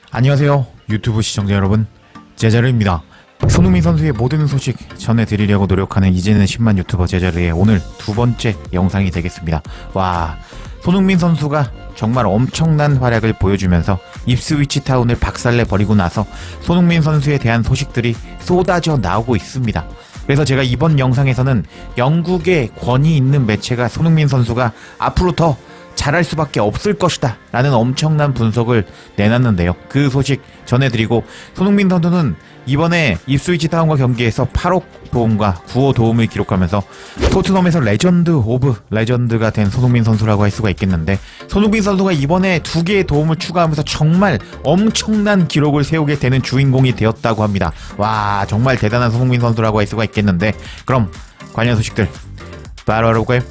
안녕하세요 유튜브 시청자 여러분, 제자르입니다. 손흥민 선수의 모든 소식 전해드리려고 노력하는 이제는 10만 유튜버 제자르의 오늘 두 번째 영상이 되겠습니다. 와, 손흥민 선수가 정말 엄청난 활약을 보여주면서 입스위치 타운을 박살내 버리고 나서 손흥민 선수에 대한 소식들이 쏟아져 나오고 있습니다. 그래서 제가 이번 영상에서는 영국의 권위 있는 매체가 손흥민 선수가 앞으로 더 잘할 수밖에 없을 것이다 라는 엄청난 분석을 내놨는데요. 그 소식 전해드리고, 손흥민 선수는 이번에 입스위치 타운과 경기에서 8호 도움과 9호 도움을 기록하면서 토트넘에서 레전드 오브 레전드가 된 손흥민 선수라고 할 수가 있겠는데, 손흥민 선수가 이번에 2개의 도움을 추가하면서 정말 엄청난 기록을 세우게 되는 주인공이 되었다고 합니다. 와, 정말 대단한 손흥민 선수라고 할 수가 있겠는데, 그럼 관련 소식들 바로 알아볼까요?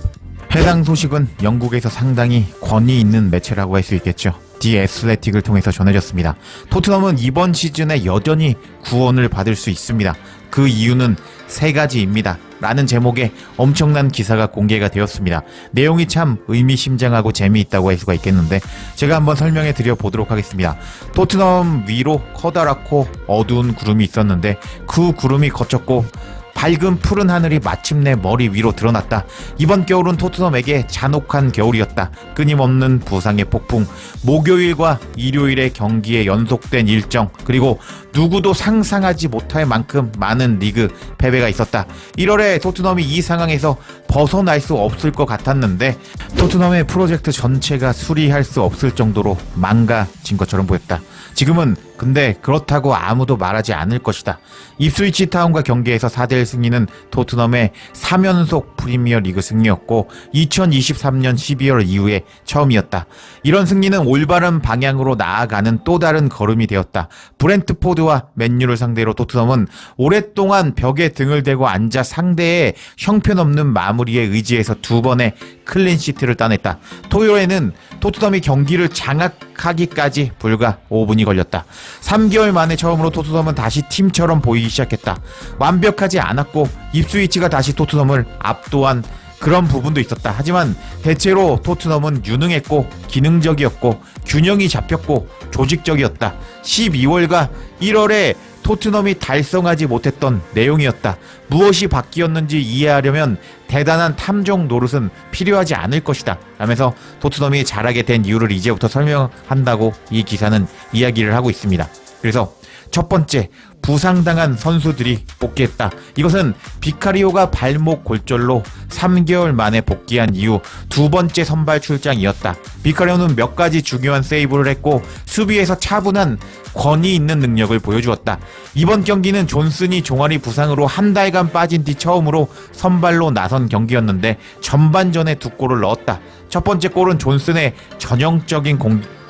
해당 소식은 영국에서 상당히 권위 있는 매체라고 할 수 있겠죠. 디 애슬레틱을 통해서 전해졌습니다. 토트넘은 이번 시즌에 여전히 구원을 받을 수 있습니다. 그 이유는 3가지입니다. 라는 제목의 엄청난 기사가 공개가 되었습니다. 내용이 참 의미심장하고 재미있다고 할 수가 있겠는데, 제가 한번 설명해 드려 보도록 하겠습니다. 토트넘 위로 커다랗고 어두운 구름이 있었는데, 그 구름이 걷혔고 밝은 푸른 하늘이 마침내 머리 위로 드러났다. 이번 겨울은 토트넘에게 잔혹한 겨울이었다. 끊임없는 부상의 폭풍, 목요일과 일요일의 경기에 연속된 일정, 그리고 누구도 상상하지 못할 만큼 많은 리그 패배가 있었다. 1월에 토트넘이 이 상황에서 벗어날 수 없을 것 같았는데, 토트넘의 프로젝트 전체가 수리할 수 없을 정도로 망가진 것처럼 보였다. 지금은 근데 그렇다고 아무도 말하지 않을 것이다. 입스위치 타운과 경기에서 4대1 승리는 토트넘의 3연속 프리미어 리그 승리였고 2023년 12월 이후에 처음이었다. 이런 승리는 올바른 방향으로 나아가는 또 다른 걸음이 되었다. 브렌트포드와 맨유를 상대로 토트넘은 오랫동안 벽에 등을 대고 앉아 상대의 형편없는 마무리에 의지해서 2번의 클린시트를 따냈다. 토요일에는 토트넘이 경기를 장악하기까지 불과 5분이 걸렸다. 3개월 만에 처음으로 토트넘은 다시 팀처럼 보이기 시작했다. 완벽하지 않았고 입스위치가 다시 토트넘을 압도한 그런 부분도 있었다. 하지만 대체로 토트넘은 유능했고 기능적이었고 균형이 잡혔고 조직적이었다. 12월과 1월에 토트넘이 달성하지 못했던 내용이었다. 무엇이 바뀌었는지 이해하려면 대단한 탐정 노릇은 필요하지 않을 것이다 라면서 토트넘이 잘하게 된 이유를 이제부터 설명한다고 이 기사는 이야기를 하고 있습니다. 그래서 첫 번째, 부상당한 선수들이 복귀했다. 이것은 비카리오가 발목 골절로 3개월 만에 복귀한 이후 2번째 선발 출장이었다. 비카리오는 몇 가지 중요한 세이브를 했고 수비에서 차분한 권위 있는 능력을 보여주었다. 이번 경기는 존슨이 종아리 부상으로 한 달간 빠진 뒤 처음으로 선발로 나선 경기였는데 전반전에 2골을 넣었다. 첫 번째 골은 존슨의 전형적인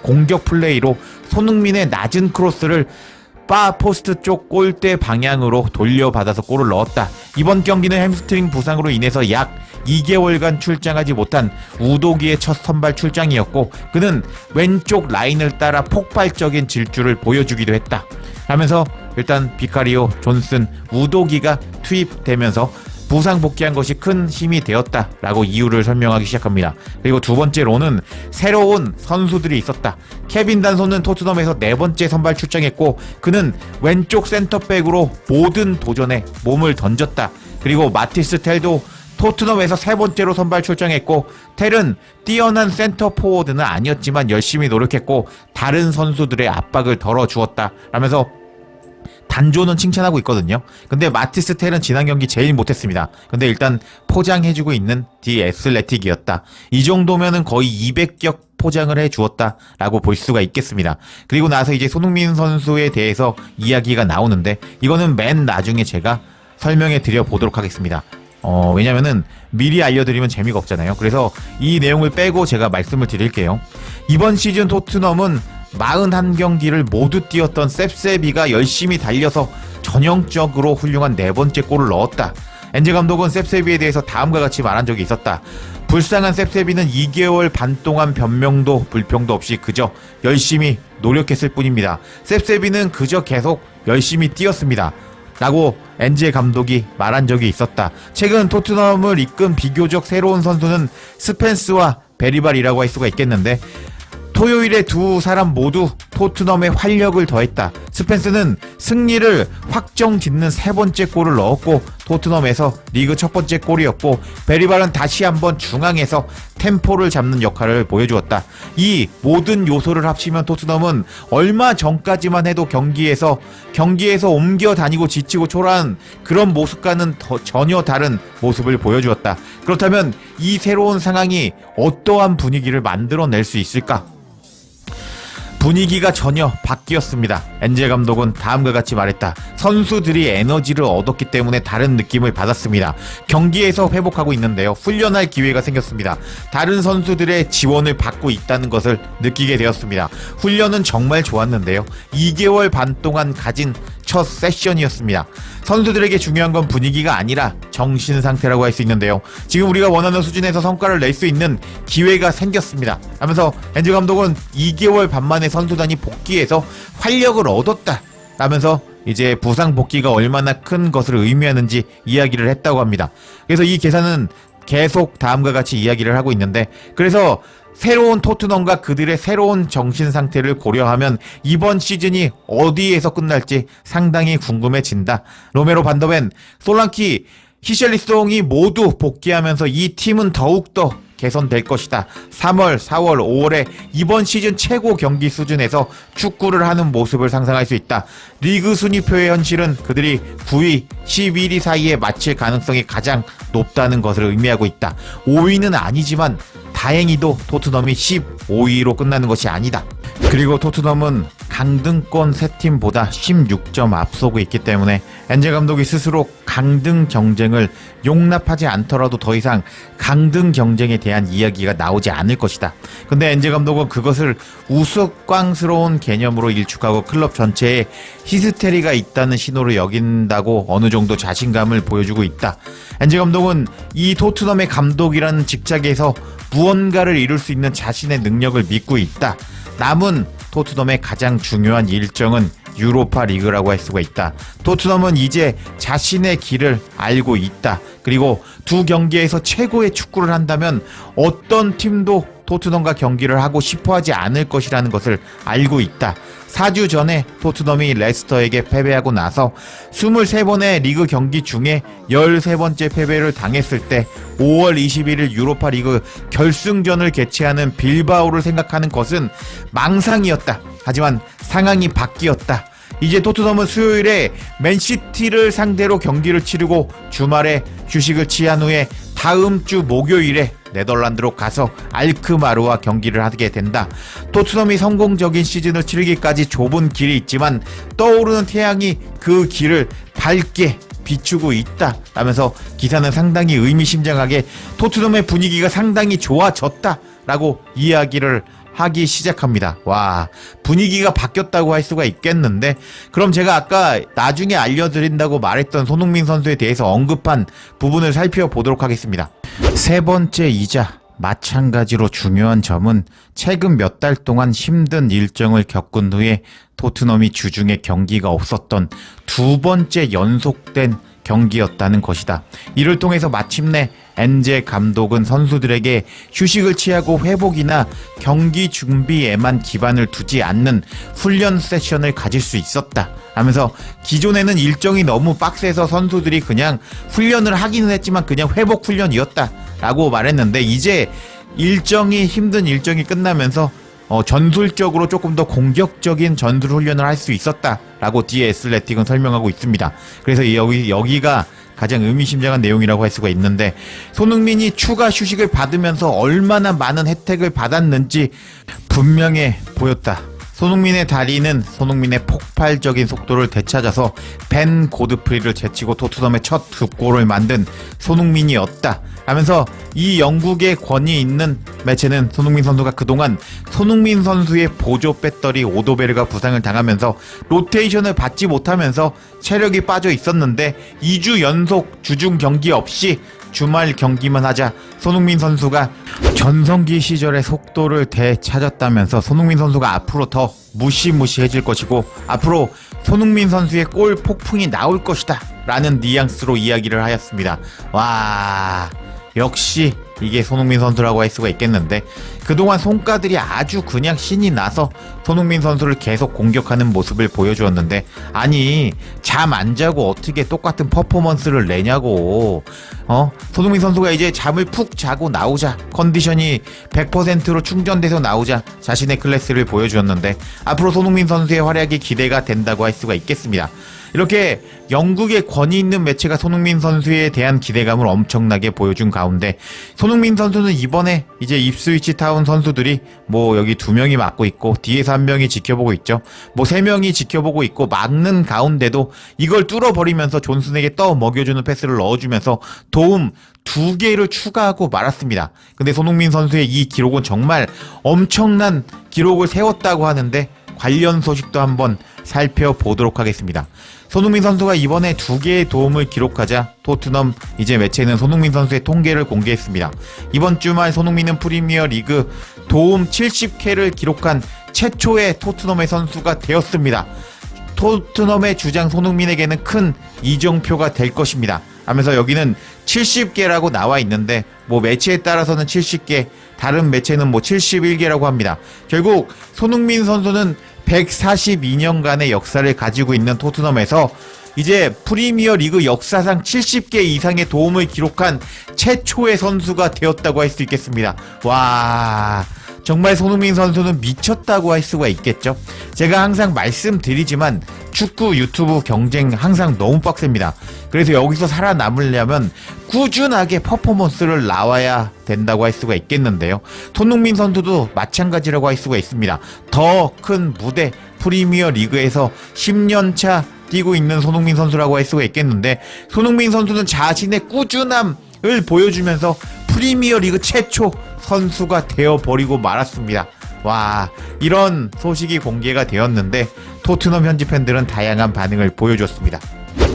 공격 플레이로 손흥민의 낮은 크로스를 바 포스트 쪽 골대 방향으로 돌려받아서 골을 넣었다. 이번 경기는 햄스트링 부상으로 인해서 약 2개월간 출장하지 못한 우도기의 첫 선발 출장이었고, 그는 왼쪽 라인을 따라 폭발적인 질주를 보여주기도 했다. 하면서 일단 비카리오, 존슨, 우도기가 투입되면서 부상 복귀한 것이 큰 힘이 되었다라고 이유를 설명하기 시작합니다. 그리고 두 번째로는 새로운 선수들이 있었다. 케빈 단손은 토트넘에서 4번째 선발 출장했고 그는 왼쪽 센터백으로 모든 도전에 몸을 던졌다. 그리고 마티스 텔도 토트넘에서 3번째로 선발 출장했고, 텔은 뛰어난 센터 포워드는 아니었지만 열심히 노력했고 다른 선수들의 압박을 덜어주었다 라면서 단조는 칭찬하고 있거든요. 근데 마티스 텔은 지난 경기 제일 못했습니다. 근데 일단 포장해주고 있는 디 애슬레틱이었다. 이 정도면은 거의 200격 포장을 해주었다 라고 볼 수가 있겠습니다. 그리고 나서 이제 손흥민 선수에 대해서 이야기가 나오는데, 이거는 맨 나중에 제가 설명해 드려 보도록 하겠습니다. 왜냐면은 미리 알려드리면 재미가 없잖아요. 그래서 이 내용을 빼고 제가 말씀을 드릴게요. 이번 시즌 토트넘은 41경기를 모두 뛰었던 셉세비가 열심히 달려서 전형적으로 훌륭한 4번째 골을 넣었다. 엔제 감독은 셉세비에 대해서 다음과 같이 말한 적이 있었다. 불쌍한 셉세비는 2개월 반 동안 변명도 불평도 없이 그저 열심히 노력했을 뿐입니다. 셉세비는 그저 계속 열심히 뛰었습니다. 라고 엔제 감독이 말한 적이 있었다. 최근 토트넘을 이끈 비교적 새로운 선수는 스펜스와 베리발이라고 할 수가 있겠는데, 토요일에 두 사람 모두 토트넘의 활력을 더했다. 스펜스는 승리를 확정짓는 세 번째 골을 넣었고 토트넘에서 리그 첫 번째 골이었고 베리발은 다시 한번 중앙에서 템포를 잡는 역할을 보여주었다. 이 모든 요소를 합치면 토트넘은 얼마 전까지만 해도 경기에서 옮겨 다니고 지치고 초라한 그런 모습과는 전혀 다른 모습을 보여주었다. 그렇다면 이 새로운 상황이 어떠한 분위기를 만들어낼 수 있을까? 분위기가 전혀 바뀌었습니다. 엔젤 감독은 다음과 같이 말했다. 선수들이 에너지를 얻었기 때문에 다른 느낌을 받았습니다. 경기에서 회복하고 있는데요. 훈련할 기회가 생겼습니다. 다른 선수들의 지원을 받고 있다는 것을 느끼게 되었습니다. 훈련은 정말 좋았는데요. 2개월 반 동안 가진 첫 세션이었습니다. 선수들에게 중요한 건 분위기가 아니라 정신 상태라고 할 수 있는데요. 지금 우리가 원하는 수준에서 성과를 낼 수 있는 기회가 생겼습니다. 하면서 엔젤 감독은 2개월 반 만에 선수단이 복귀해서 활력을 얻었다 라면서 이제 부상 복귀가 얼마나 큰 것을 의미하는지 이야기를 했다고 합니다. 그래서 이 계산은 계속 다음과 같이 이야기를 하고 있는데, 그래서 새로운 토트넘과 그들의 새로운 정신 상태를 고려하면 이번 시즌이 어디에서 끝날지 상당히 궁금해진다. 로메로 반더벤, 솔랑키, 히샬리송이 모두 복귀하면서 이 팀은 더욱더 개선될 것이다. 3월, 4월, 5월에 이번 시즌 최고 경기 수준에서 축구를 하는 모습을 상상할 수 있다. 리그 순위표의 현실은 그들이 9위, 11위 사이에 맞힐 가능성이 가장 높다는 것을 의미하고 있다. 5위는 아니지만 다행히도 토트넘이 15위로 끝나는 것이 아니다. 그리고 토트넘은 강등권 세 팀보다 16점 앞서고 있기 때문에 엔젤 감독이 스스로 강등 경쟁을 용납하지 않더라도 더 이상 강등 경쟁에 대한 이야기가 나오지 않을 것이다. 근데 엔젤 감독은 그것을 우스꽝스러운 개념으로 일축하고 클럽 전체에 히스테리가 있다는 신호를 여긴다고 어느 정도 자신감을 보여주고 있다. 엔젤 감독은 이 토트넘의 감독이라는 직책에서 무언가를 이룰 수 있는 자신의 능력을 믿고 있다. 남은 토트넘의 가장 중요한 일정은 유로파 리그라고 할 수가 있다. 토트넘은 이제 자신의 길을 알고 있다. 그리고 두 경기에서 최고의 축구를 한다면 어떤 팀도 토트넘과 경기를 하고 싶어하지 않을 것이라는 것을 알고 있다. 4주 전에 토트넘이 레스터에게 패배하고 나서 23번의 리그 경기 중에 13번째 패배를 당했을 때 5월 21일 유로파 리그 결승전을 개최하는 빌바오를 생각하는 것은 망상이었다. 하지만 상황이 바뀌었다. 이제 토트넘은 수요일에 맨시티를 상대로 경기를 치르고 주말에 휴식을 취한 후에 다음 주 목요일에 네덜란드로 가서 알크마르와 경기를 하게 된다. 토트넘이 성공적인 시즌을 치르기까지 좁은 길이 있지만 떠오르는 태양이 그 길을 밝게 비추고 있다 라면서 기사는 상당히 의미심장하게 토트넘의 분위기가 상당히 좋아졌다 라고 이야기를 하기 시작합니다. 와, 분위기가 바뀌었다고 할 수가 있겠는데, 그럼 제가 아까 나중에 알려드린다고 말했던 손흥민 선수에 대해서 언급한 부분을 살펴보도록 하겠습니다. 세 번째이자 마찬가지로 중요한 점은 최근 몇 달 동안 힘든 일정을 겪은 후에 토트넘이 주중에 경기가 없었던 두 번째 연속된 경기였다는 것이다. 이를 통해서 마침내 엔젤 감독은 선수들에게 휴식을 취하고 회복이나 경기 준비에만 기반을 두지 않는 훈련 세션을 가질 수 있었다 하면서, 기존에는 일정이 너무 빡세서 선수들이 그냥 훈련을 하기는 했지만 그냥 회복 훈련이었다 라고 말했는데, 이제 힘든 일정이 끝나면서 전술적으로 조금 더 공격적인 전술 훈련을 할 수 있었다라고 디 애슬레틱은 설명하고 있습니다. 그래서 여기가 가장 의미심장한 내용이라고 할 수가 있는데, 손흥민이 추가 휴식을 받으면서 얼마나 많은 혜택을 받았는지 분명해 보였다. 손흥민의 다리는 손흥민의 폭발적인 속도를 되찾아서 벤 고드프리를 제치고 토트넘의 첫 득골을 만든 손흥민이었다 하면서, 이 영국의 권위 있는 매체는 손흥민 선수가 그동안 손흥민 선수의 보조 배터리 오도베르가 부상을 당하면서 로테이션을 받지 못하면서 체력이 빠져 있었는데 2주 연속 주중 경기 없이 주말 경기만 하자 손흥민 선수가 전성기 시절의 속도를 되찾았다면서 손흥민 선수가 앞으로 더 무시무시해질 것이고 앞으로 손흥민 선수의 골 폭풍이 나올 것이다 라는 뉘앙스로 이야기를 하였습니다. 와, 역시 이게 손흥민 선수라고 할 수가 있겠는데, 그동안 손가들이 아주 그냥 신이 나서 손흥민 선수를 계속 공격하는 모습을 보여주었는데, 아니 잠 안 자고 어떻게 똑같은 퍼포먼스를 내냐고. 손흥민 선수가 이제 잠을 푹 자고 나오자, 컨디션이 100%로 충전돼서 나오자 자신의 클래스를 보여주었는데, 앞으로 손흥민 선수의 활약이 기대가 된다고 할 수가 있겠습니다. 이렇게 영국의 권위 있는 매체가 손흥민 선수에 대한 기대감을 엄청나게 보여준 가운데, 손흥민 선수는 이번에 이제 입스위치 타운 선수들이 뭐 여기 2명이 막고 있고 뒤에서 1명이 지켜보고 있죠. 뭐 3명이 지켜보고 있고 막는 가운데도 이걸 뚫어버리면서 존슨에게 떠 먹여주는 패스를 넣어주면서 도움 2개를 추가하고 말았습니다. 근데 손흥민 선수의 이 기록은 정말 엄청난 기록을 세웠다고 하는데, 관련 소식도 한번 살펴보도록 하겠습니다. 손흥민 선수가 이번에 2개의 도움을 기록하자 토트넘 이제 매체는 손흥민 선수의 통계를 공개했습니다. 이번 주말 손흥민은 프리미어 리그 도움 70개를 기록한 최초의 토트넘의 선수가 되었습니다. 토트넘의 주장 손흥민에게는 큰 이정표가 될 것입니다 하면서, 여기는 70개라고 나와 있는데 뭐 매체에 따라서는 70개, 다른 매체는 뭐 71개라고 합니다. 결국 손흥민 선수는 142년간의 역사를 가지고 있는 토트넘에서 이제 프리미어 리그 역사상 70개 이상의 도움을 기록한 최초의 선수가 되었다고 할 수 있겠습니다. 와, 정말 손흥민 선수는 미쳤다고 할 수가 있겠죠. 제가 항상 말씀드리지만 축구 유튜브 경쟁 항상 너무 빡셉니다. 그래서 여기서 살아남으려면 꾸준하게 퍼포먼스를 나와야 된다고 할 수가 있겠는데요. 손흥민 선수도 마찬가지라고 할 수가 있습니다. 더 큰 무대, 프리미어 리그에서 10년차 뛰고 있는 손흥민 선수라고 할 수가 있겠는데, 손흥민 선수는 자신의 꾸준함을 보여주면서 프리미어 리그 최초 선수가 되어버리고 말았습니다. 와, 이런 소식이 공개가 되었는데 토트넘 현지 팬들은 다양한 반응을 보여줬습니다.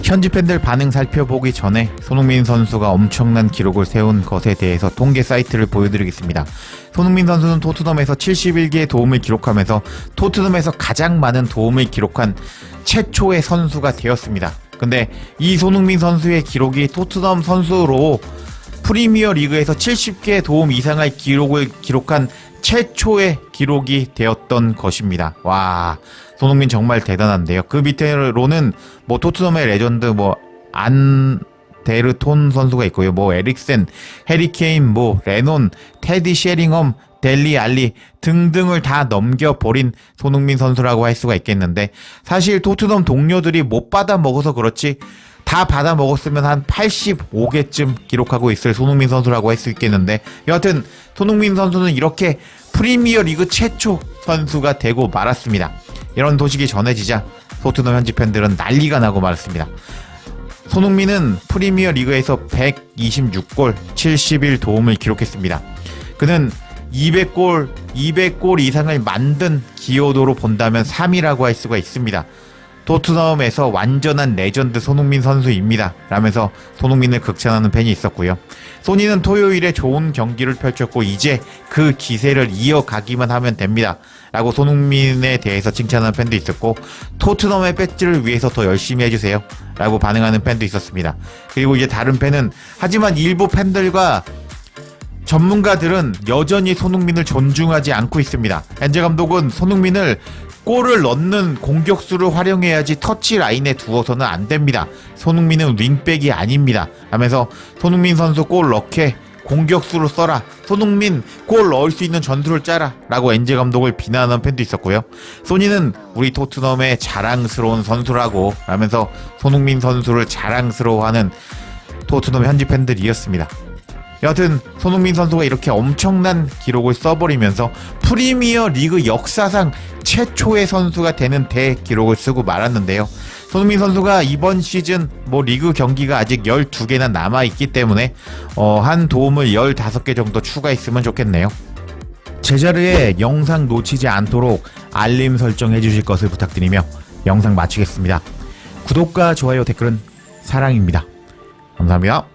현지 팬들 반응 살펴보기 전에 손흥민 선수가 엄청난 기록을 세운 것에 대해서 통계 사이트를 보여드리겠습니다. 손흥민 선수는 토트넘에서 71개의 도움을 기록하면서 토트넘에서 가장 많은 도움을 기록한 최초의 선수가 되었습니다. 근데 이 손흥민 선수의 기록이 토트넘 선수로 프리미어 리그에서 70개 도움 이상의 기록을 기록한 최초의 기록이 되었던 것입니다. 와, 손흥민 정말 대단한데요. 그 밑에로는 뭐 토트넘의 레전드 뭐 안데르톤 선수가 있고요. 뭐 에릭센, 해리케인, 뭐 레논, 테디 셰링엄, 델리 알리 등등을 다 넘겨버린 손흥민 선수라고 할 수가 있겠는데, 사실 토트넘 동료들이 못 받아 먹어서 그렇지 다 받아 먹었으면 한 85개쯤 기록하고 있을 손흥민 선수라고 할 수 있겠는데, 여하튼 손흥민 선수는 이렇게 프리미어 리그 최초 선수가 되고 말았습니다. 이런 소식이 전해지자 토트넘 현지 팬들은 난리가 나고 말았습니다. 손흥민은 프리미어 리그에서 126골 71도움을 기록했습니다. 그는 200골 이상을 만든 기여도로 본다면 3위라고 할 수가 있습니다. 토트넘에서 완전한 레전드 손흥민 선수입니다 라면서 손흥민을 극찬하는 팬이 있었고요. 소니는 토요일에 좋은 경기를 펼쳤고 이제 그 기세를 이어가기만 하면 됩니다 라고 손흥민에 대해서 칭찬하는 팬도 있었고, 토트넘의 배지를 위해서 더 열심히 해주세요 라고 반응하는 팬도 있었습니다. 그리고 이제 다른 팬은, 하지만 일부 팬들과 전문가들은 여전히 손흥민을 존중하지 않고 있습니다. 엔제 감독은 손흥민을 골을 넣는 공격수를 활용해야지 터치 라인에 두어서는 안 됩니다. 손흥민은 윙백이 아닙니다 하면서, 손흥민 선수 골 넣게 공격수로 써라, 손흥민 골 넣을 수 있는 전술을 짜라 라고 엔제 감독을 비난하는 팬도 있었고요. 소니는 우리 토트넘의 자랑스러운 선수라고 하면서 손흥민 선수를 자랑스러워하는 토트넘 현지 팬들이었습니다. 여하튼 손흥민 선수가 이렇게 엄청난 기록을 써버리면서 프리미어 리그 역사상 최초의 선수가 되는 대기록을 쓰고 말았는데요. 손흥민 선수가 이번 시즌 뭐 리그 경기가 아직 12개나 남아있기 때문에 한 도움을 15개 정도 추가했으면 좋겠네요. 제자리에 영상 놓치지 않도록 알림 설정 해주실 것을 부탁드리며 영상 마치겠습니다. 구독과 좋아요, 댓글은 사랑입니다. 감사합니다.